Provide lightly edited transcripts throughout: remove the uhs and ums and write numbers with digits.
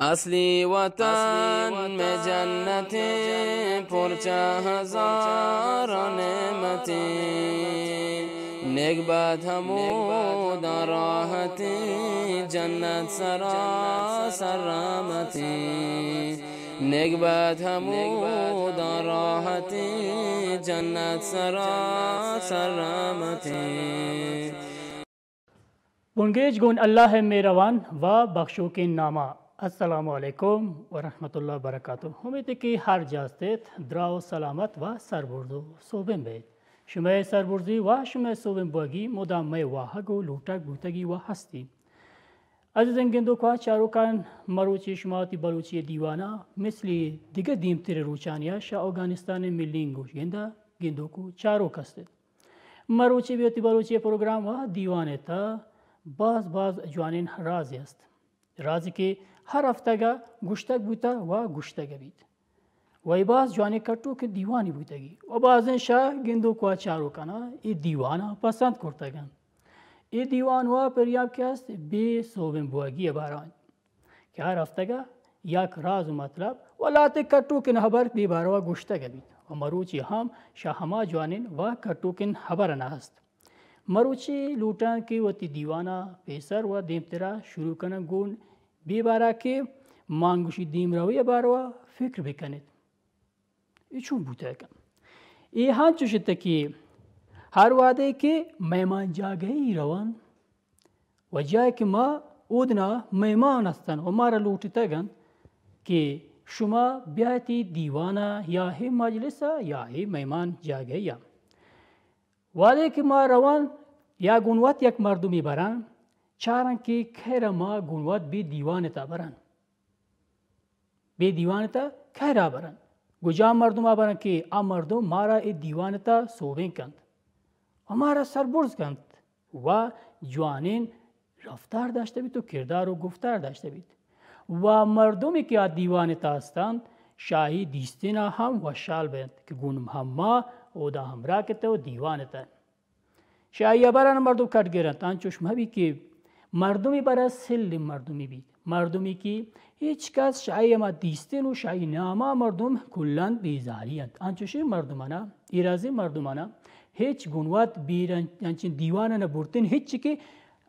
اصلی وطن میں جنت پرچہ ہزار نعمت نیک بات حمود راحت جنت سراسر رحمت نیک بات حمود راحت جنت سراسر رحمت بونگیج گون اللہ میروان و بخشو کے نامہ السلام علیکم و رحمت اللہ وبرکاتہ. امید که هر جاستید دراو سلامت و سربردو صوبم بید. شما سربردی و شما صوبم باگی مدام واحگو لوٹک بوتگی و هستی. عزیزان گندو که چاروکان مروچی شماتی بلوچی دیوانا مثلی دیگه دیمتر روچانیا شا افغانستان ملینگوش گندو که چاروک هستید. مروچی بیوتی بلوچی پروگرام و دیوانه تا باز جوانین رازی است. رازی که هر هفتگا گوشتک بوتا و گوشتک بید. و باز جوانی کٹو که دیوانی بودگی و بعض شاه گندو کو چارو کنا ای دیوانا پسند کرتگن. ای دیوان و پریاب که است بی صوبن بواگی باران که هر هفتگا یک راز و مطلب و لاته کٹو کن خبر بی باروا گوشتک بید و مروچی هم شاهما جوانین و کٹو کن خبر نهست. مروچی لوٹان کی وتی دیوانا پیسر و دیمترا شروع کنن گون بی بارا که مانگوشی دیم روی باروا فکر بکنید. ای چون بوده کن؟ ای هان چوشته که هر واده که مهمان جاگهی روان و جایی که ما اودنا مهمان هستن و ما را لوٹتا گن که شما بیایتی دیوانا یا هی مجلسا یا هی مهمان جاگهی هم. واده که ما روان یا گونوات یک مردمی برن چارن که خیر ما گونوات بی دیوانتا برن. بی دیوانتا خیر برن. گجا مردم برن که آ مردم مارا ای دیوانتا صوبین کند. و مارا سربرز کند. و جوانین رفتار داشته بید و کردار و گفتار داشته بید. و مردمی که آ دیوانتا هستند شاهی دیستینا هم و شال بند که گونم هم ما او دا همراه کته و دیوانتا. شاهی بران مردم کٹ گیرن تان چشمه بی که مردمی برای سل مردمی بید. مردمی که هیچ کس شاهی ما دیستین و شاهی ناما مردم کلان بیزاری هست. آنچوشی مردمانا ایرازی مردمانا هیچ گنوات بیرن انچین دیوانا نبورتین هیچ که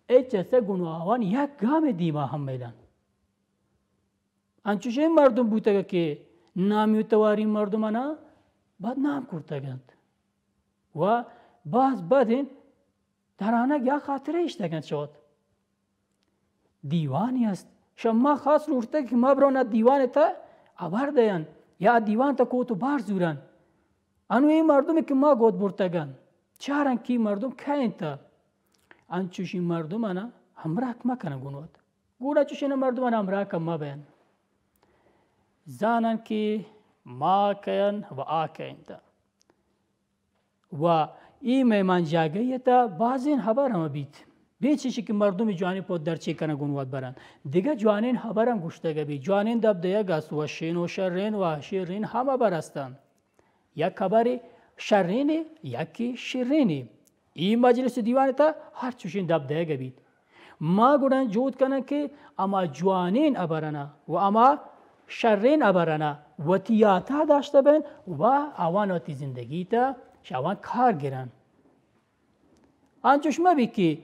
ایچ ایسا گنواوان یک گام دیما هم میدن. آنچوشی مردم بوده که نامیوتواری مردمانا بدنام کرده گند. و باز بدین در آنها یا خاطره اشتگند شد. دیوانی است. شما خاص روشته که ما برون دیوان تا آورده یا دیوان تا کوتو بار زورن. انوی مردمی که ما گود برتگن. چارن کی مردم کهین تا. انچوشی مردم انا همراه ما کنن گونوات. گونا چوشین مردم انا همراه کن ما بین. زانن که ما کن و آکین تا. و ای مهمان جاگهی تا بعضین خبر هم بید. بیچیشی که مردم جوانی پود درچه کنه گونوات برن. دیگه جوانین خبر هم گوشتگه بید. جوانین دب دیگه گست و شین و شرین و شیرین همه برستن. یک خبری شرینی یکی شیرینی. این مجلس دیوانی تا هر چوشین دب دیگه بید. ما گودن جود کنن که اما جوانین ابرنا و اما شرین ابرنا و تیاتا داشته بین و آواناتی زندگی تا شوان کار گیرن. آنچوش مبی که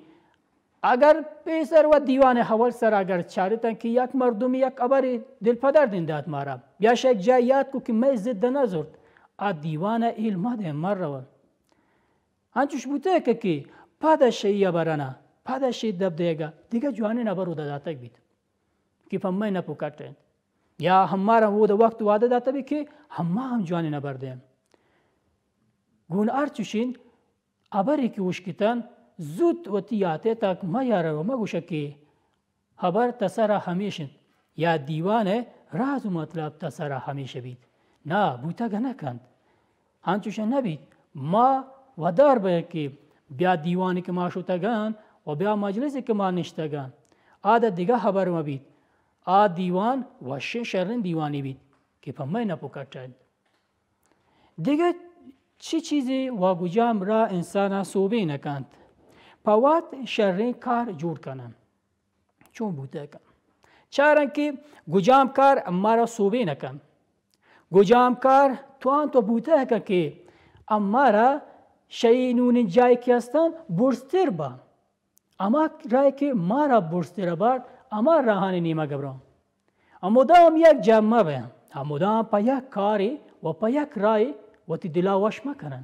اگر پیسر و دیوان حوال سر اگر چارتن که یک مردمی یک ابر دل پدر دینداد مارا یا شک جایات کو که می زد نزرد آ دیوان علم ده مر روان. آنچوش بوده که پادشی ابرنا پادشی دب دیگه دیگه جوانی نبرو داداتک بید که فهمی نپوکاتند یا همارا وہ وقت وعده داتا بی که هم جوانی نبردیم. گون ارچوشین ابری که وشکتن زود و تیاته تک ما یاره و ما گوشه که خبر تسرا همیشن یا دیوانه راز و مطلب تسرا همیشه بید. نه بوتگه نکند. هنچوشه نبید. ما ودار باید که بیا دیوانی که ما شوتگن و بیا مجلسی که ما نشتگن. آده دیگه خبر ما بید. دیوان و شرین دیوانی بید که پمه نپوکتند. دیگه چی چیزی واگوجام را انسان صوبه نکند. پاوات شرین کار جور کنن. چون بوده کن. چارن که گجام کار اما را صوبه نکن گجام کار توان تو بوته که اما را شینون جای که هستن برستر با اما رای که ما را برستر بار اما راهان نیمه گبرام اما دام یک جمعه بیم اما دام پا یک کاری و پا یک رای و تی دلاوش مکنن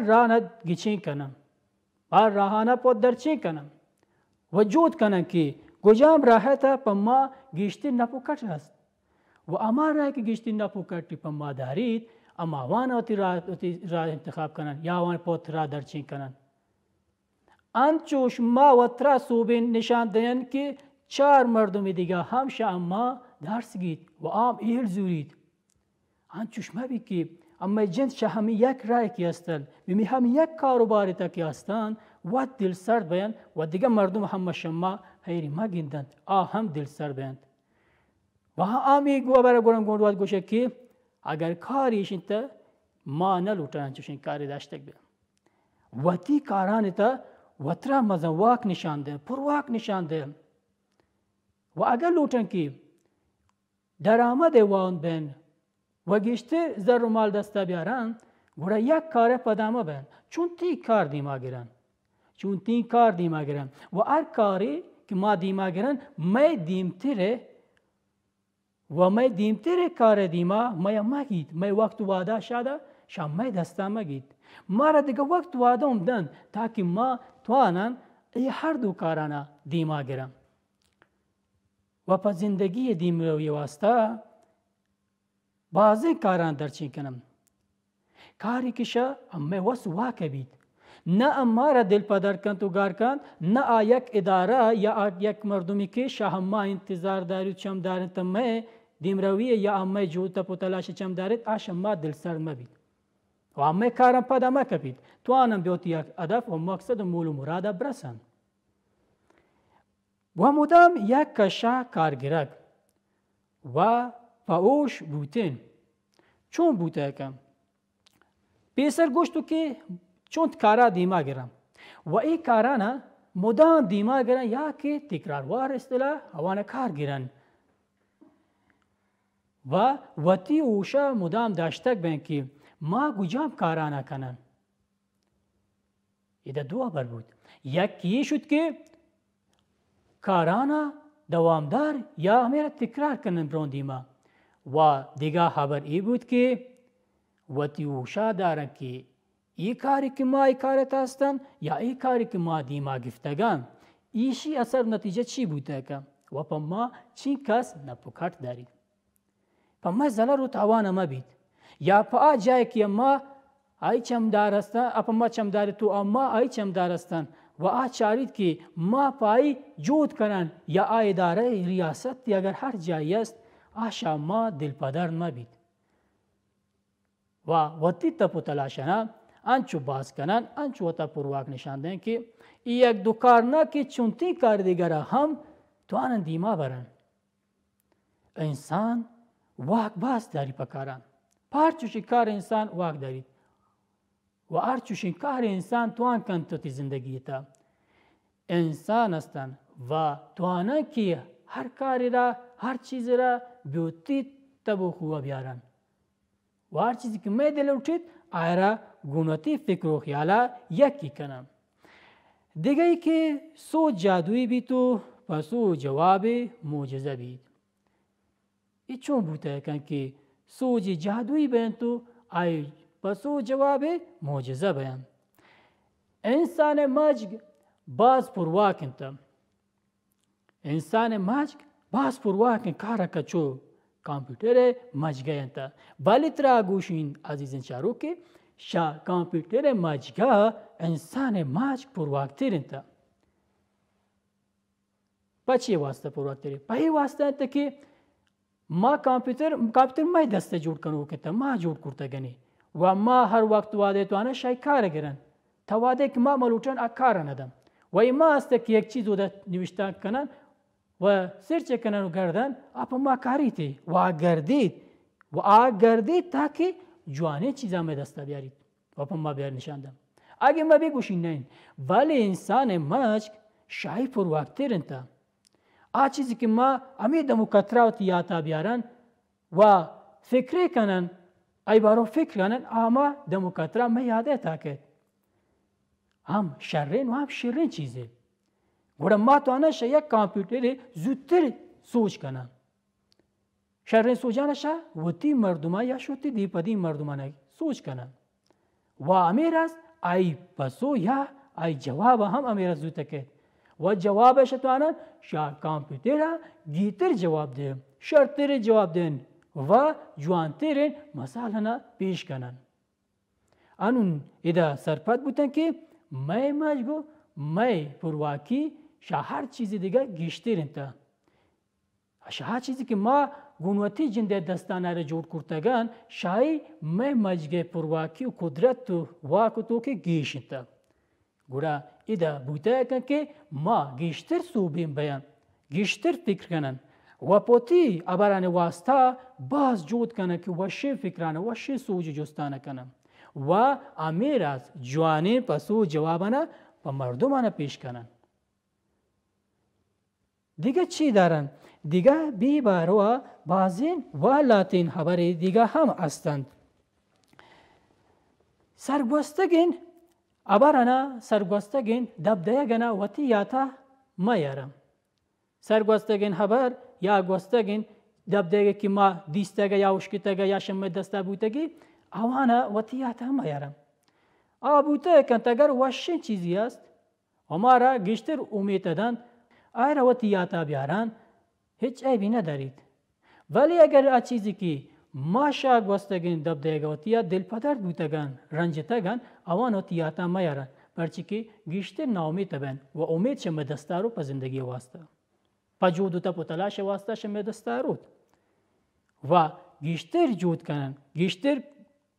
راند گیچین کنن راهانه پود درچین کنن وجود کنن که گجام راحتا پا ما گیشتی نپوکت هست و اما رای که گیشتی نپوکتی پا ما دارید اما وانا تی راه انتخاب کنن یا وان پود راه درچین کنن انچوش ما و ترا صوبین نشان دهن که 4 مردم دیگه همشه اما درس گید و عام ایل زورید انچوش ما بی که اما جنس شه همی یک رای که هستن بیمی همی یک کاروباری تا که هستن و دل سرد بیند و دیگه مردم همه شما هیری ما گیندند هم دل سرد بیند و همی گوه برای گرم گوندوات گوشه که اگر کاریش انتا ما نلوٹن انچوش این کاری داشتک بیم و تی کاران تا و ترا مزواک نشان ده پرواک نشان ده و اگر لوٹن که درآمد وان بین و گشته زر و مال دسته بیارن گوره یک کار پدامه بین چون تی کار دیما گیرن و هر کاری که ما دیما گیرن می دیمتره کار دیما ما گید می وقت واده شده شام می دسته ما گید ما را دیگه وقت واده دن تاکه ما توانن هر دو کارانه دیما گیرن و پا زندگی دیم روی واسطه بعضی کاران درچین کنم کاری کشه اما وست واقع بید نه اما را دل پدر کن تو گار کن نه یک اداره یا یک مردمی که شهما انتظار دارید چم دارید تمه دیم روی یا اما جوتا پتلاش چم دارید آشما دل سر مبید و اما کارم پدا مکبید تو آنم بیوتی یک هدف و مقصد و مول و مراد برسن و مدام یک کشا کارگرک و پاوش بوتین چون بوته کم پیسر گوشتو که چون کارا دیما گرم و ای کارانا مدام دیما گرن یا که تکراروار اصطلاح هوانه کار گرن و وتی اوشا مدام داشتک بین که ما گجام کارانا کنن ایده دو بر بود یکی شد که کارانا دوامدار یا همیرا تکرار کنن برون دیما و دیگه خبر ای بود که وتی اوشا دارن که ای کاری که ما ای کارت هستن یا ای کاری که ما دیما گفتگان ایشی اثر نتیجه چی بوده که و پا ما چی کس نپکت دارید پا ما زلر رو توان ما بید یا پا جای که ما ای چمدار هستن اپا ما چمداری تو اما ای چمدار هستن و چارید که ما پای جود کنن یا اداره ریاست اگر هر جایی است آشا ما دل پدر ما بید و وتی تا پتلاشنا انچو باز کنن انچو تا پرواک نشان دیں که یک دو کار نه که چونتی کار دیگر هم تو آنن دیما برن انسان واک باز داری پکارن پار چوشی کار انسان واک دارید و هر چوشی کار انسان تو آن کن تو تی زندگی تا انسان هستن و تو آنن که هر کاری را هر چیز را بیوتی تبو خواه بیارن و هر چیزی که می دل اٹھید آیرا گونتی فکر و خیالا یکی کنم دیگه ای که سو جادویی بی تو پسو جواب معجزه بید ای چون بوده کن که سوج جادویی بین تو آی پسو جواب معجزه بین انسان مجگ باز پرواکن تا انسان مجگ باز پرواکن کارا کچو کامپیوتر مجگه انتا بالی ترا گوشین عزیزن شارو که کامپیوتر مجگه انسان مجگ پرواکتر انتا پا چی واسطه پرواکتری؟ پا ای واسطه انتا که ما کامپیوتر ما دسته جوڑ کنو کنتا ما جوڑ کرتا گنی و ما هر وقت واده تو آنه شای کار گرن تا واده که ما ملوٹن اکار ندم و ای ما هسته که یک چیز رو نوشتن کنن و سرچ کنن و گردن اپا ما کاری تی و آگردید تاکه جوانه چیزا میں دستا بیارید و اپا ما بیار نشاندم اگه ما بگوشین نین ولی انسان مجگ شای پرواکتر انتا آ چیزی که ما امی دمو کتراوتی یاتا بیارن و فکر کنن ای بارو فکر کنن اما دمو کترا ما یاده تاکد هم شرین و هم شیرین چیزه گوڑا ما تو آنشا یک کامپیوتر زودتر سوچ کنن شرین سوچانشا وطی مردمان یا شوتی دی پدی مردمان سوچ کنن و امیر است ای پسو یا ای جواب هم امیر است زودتا که و جوابش تو آنن شا کامپیوتر گیتر جواب ده شرطر جواب دن و جوانتر مسائلنا پیش کنن انون ادا سرپت بودن که میں مجگو میں پرواکی شا هر چیزی دیگه گیشتر انتا شا هر چیزی که ما گونوتی جنده دستانه را جور کرتگان شای میں مجگه پرواکی و قدرت تو واکو تو که گیش انتا گوڑا ادا بوده کن که ما گیشتر صوبیم بیان گیشتر فکر کنن و پوتی ابران واسطه باز جود کنن که وشه فکرانه وشه سوج جستانه کنن و امیر از جوانی پسو جوابانه و مردمانه پیش کنن دیگه چی دارن؟ دیگه بی بارو بازین و لاتین خبری دیگه هم هستند سرگوستگین ابرانه سرگوستگین دبدهه گنه وطی یاتا ما یارم سرگوستگین خبر یا گوستگین دبدهه که ما دیستگه یا اشکتگه یا شمه دسته بودگی اوانا وطیات هم یارم آبوته کنتگر وشین چیزی است و ما را گشتر امید دادن آیا وطیاتا بیارن هیچ عیبی ندارید ولی اگر آ چیزی که ما شا گوستگین دبدهگه وطیات دل پدر بودگن رنجتگن اوان وطیاتا ما یارن پرچی که گشتر ناامید بین و امید شمه دستارو پا زندگی واسطه پا جودو تا پا تلاش واسطه شمه دستارود و گشتر جود کنن گشتر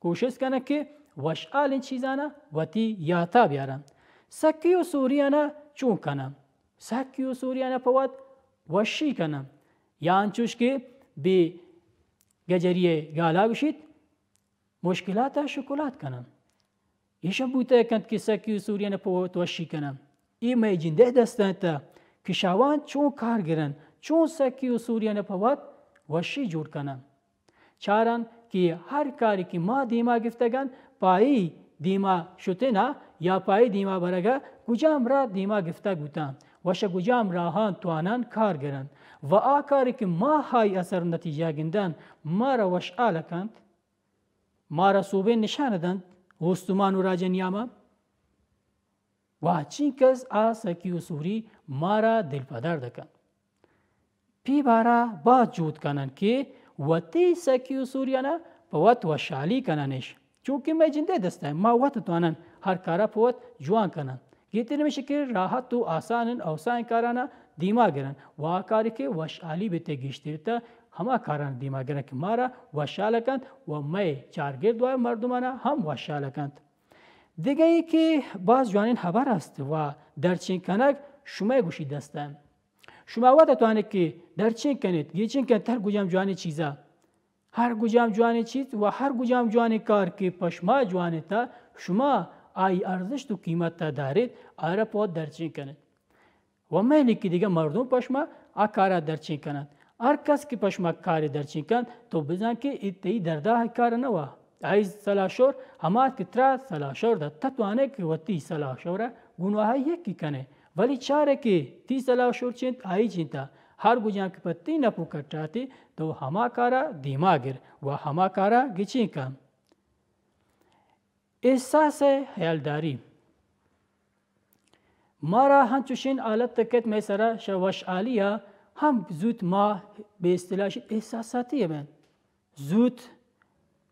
کوشش کنن که وشعال این چیزانا وطی یاتا بیارن سکی و سوریانا چون کنن سکی و سوریانا پوات وشی کنن یا انچوش که به گجریه گالا گوشید مشکلات شکلات کنن ایشان بوده کند که سکی و سوریانا پوات وشی کنن ای می جنده دستان تا که شوان چون کار گرن چون سکی و سوریانا پوات وشی جور کنن چارن که هر کاری که ما دیما گفتگن پایی دیما شتنا یا پایی دیما برگا گجام را دیما گفته گوتن وش گجام راهان توانان کار گرن و آکاری که ما های اثر نتیجه گندن ما را وشعال کند ما را صوبه نشان دند وستمان و راجنیاما و چین کس آسکی و سوری ما را دل پدر دکن پی بارا با جود کنن که وطی سکی و سوریانا پوات وشالی کننش چونکه میں جنده دستایم ما وقت توانن هر کارا پوات جوان کنن گیتی نمیشه که راحت تو آسانن اوسان کارانا دیما گرن و کاری که وشالی بیته گیشتیر تا همه کاران دیما گرن که ما را وشال کند و میں چارگرد و مردمانا هم وشال کند دیگه ای که باز جوانین خبر است و درچین کنک شما گوشی دستایم شما وقت توانه که درچین کنید گیچین کنید هر گوجام جوانی چیزا هر گوجام جوانی چیز و هر گوجام جوانی کار که پشما جوانی تا شما آی ارزش تو قیمت تا دارید آره پود درچین کنید و مهلی که دیگه مردم پشما آکارا درچین کنند هر کس که پشما کاری درچین کند تو بزن که ایتی درده کار نوا ای سلاشور همات که ترا سلاشور ده تتوانه که وطی سلاشوره گنوه یکی کنه ولی چاره که تی سلاشور چند آئی چنتا هر گوجان که پتی نپو کٹاتی تو ہما کارا دیما گر و ہما کارا گچین کن احساس حیالداری مارا ہنچوشین آلت تکت میں سرا شوش آلیا هم زود ما به اصطلاح احساساتی بین زود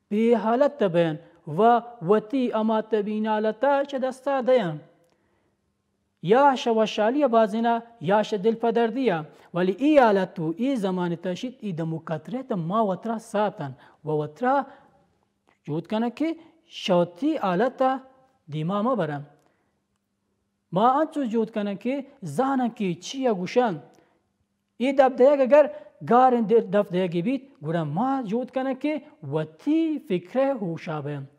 به حالت بین و وطی اما تبین آلتا چه دستا دیم یا شوشالی بازینا یا دل پدردیا ولی ای حالتو ای زمان تشید ای دمو کترت ما وطرا ساتن و وطرا جود کنه که شوتی حالتا دیما ما برم ما انچو جود کنه که زانن که چیا گوشن ای دب دیگ اگر گارن دف دیگی بیت گورم ما جود کنه که وطی فکره هوشا بیم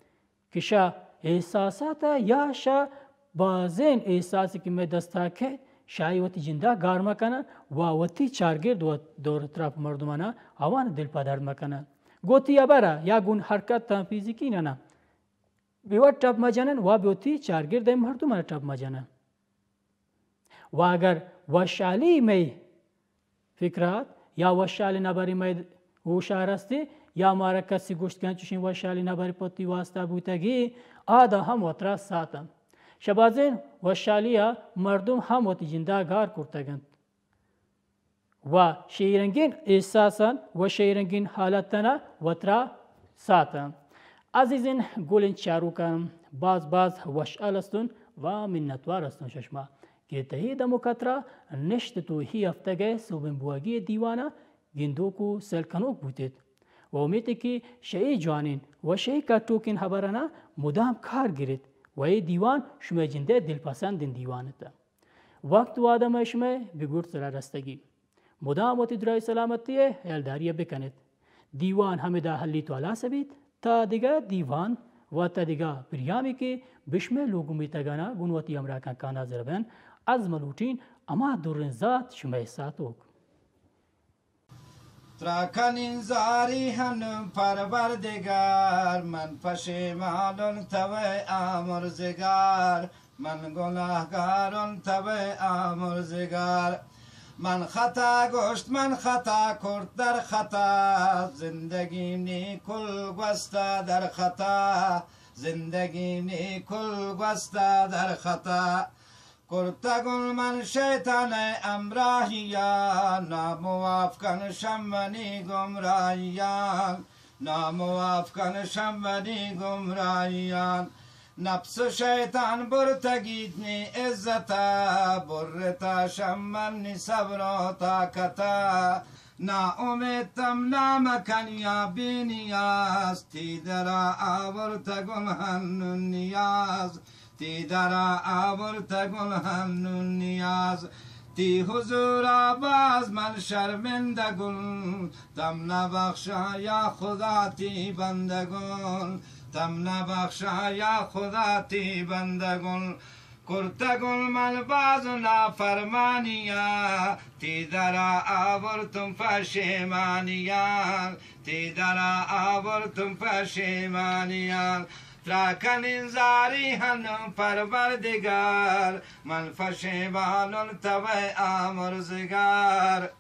که شا احساساتا یا شا بازین احساسی که میں دستا که شای وتی جنده گار مکنه و وتی چارگرد و دور اطراف مردمانه اوان دل پدر مکنه گوتی ابره یا گون حرکت تا فیزیکی نه بیوت تاب مجانن و بیوتی چارگرد مردمانه تاب مجانه و اگر وشالی می فکرات یا وشالی نبری می هوشیار استی یا مارا کسی گوشت کنچوشین وشالی نبری پتی واسطه بودگی آدا هم وطرا ساتم شبازین وشالیا مردم هم وتی جنده گار کرتگند و شیرنگین احساسا و شیرنگین حالتنا وطرا ساتم عزیزین گولین چاروکم باز وشال استون و منتوار استون ششما که تهی دموکترا نشت تو هی افتگه سوبن بواگی دیوانا گندوکو سلکنوک بودید و امیده که شئی جوانین و شئی کتوکین خبرنا مدام کار گیرید و ای دیوان شما جنده دلپسندین دیوانتا وقت و آدم شما بگورد سر رستگی مدام وقتی درای سلامتیه هلداریه بکنید دیوان همه دا حلی تو علا سبید تا دیگه دیوان و تا دیگه پریامی که بشمه لوگو میتگانا گونواتی امراکان کانا زربن از ملوٹین اما دورن ذات شما احساتوک تراکنین زاری هنم پروردگار من پشیمانم توی آمرزگار من گناهگارم توی آمرزگار من خطا گشت من خطا کرد در خطا زندگی نیکل گسته در خطا زندگی نیکل گسته در خطا کرتگل من شیطان امراهیان ناموافقن شمنی گمراهیان ناموافقن شمنی گمراهیان نفس شیطان برتگیدنی عزتا برتا شمنی صبر و طاقتا نا امیدتم نامکن یا بی نیاز تی درا آورتگل هنون نیاز تی درا آورتگل هنون نیاز تی حضور آباز من شرمنده گل تم نبخشا یا خدا تی بندگل تم نبخشا یا خدا تی بندگل کرتگل من باز نافرمانیا تی درا آورتم پشیمانیان تی درا آورتم پشیمانیان تراکنین زاری هنم پروردگار من پشیمانم توی آمرزگار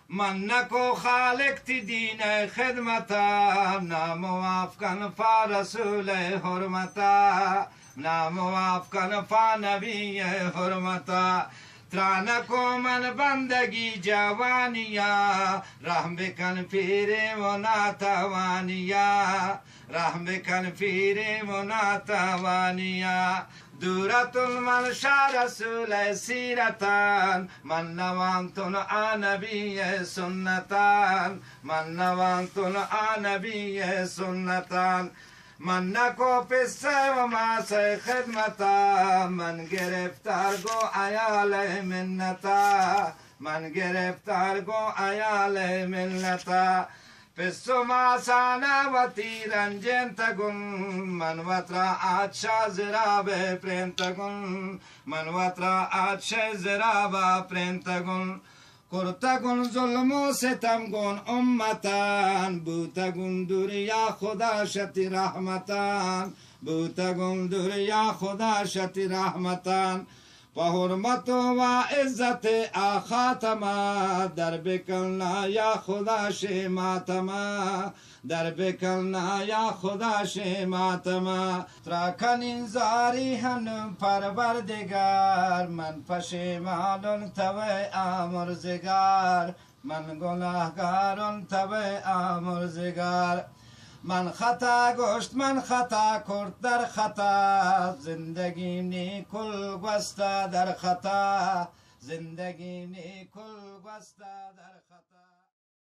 من نکو خالق تی دین خدمتا ناموافقن فا رسول حرمتا ناموافقن فا نبی حرمتا ترانکو من بندگی جوانیا رحم بکن پیر و ناتوانیا رحم بکن پیر و ناتوانیا دورت من شا رسول سیرتان من نوانتون آنبی سنتان من نوانتون آنبی سنتان من نکو پسه و ماسه خدمتا من گرفتار گو ایال منتا من گرفتار گو ایال منتا پسو ماسانا و تیرنجن تگن من وطرا آتشا زراب پرنتگن من وطرا آتشا زراب پرنتگن کرتگن ظلم و ستمگن امتان بوتگن دور یا خدا شتی رحمتان بوتگن دور یا خدا شتی رحمتان حرمت و عزت آخاتما در بکلنا یا خدا شیماتما در بکلنا یا خدا شیماتما تراکنین زاری هنم پروردگار من پشیمانم توی آمرزگار من گناهگارم توی آمرزگار من خطا گشت من خطا کرد در خطا زندگی نیکل گسته در خطا زندگی نیکل گسته در خطا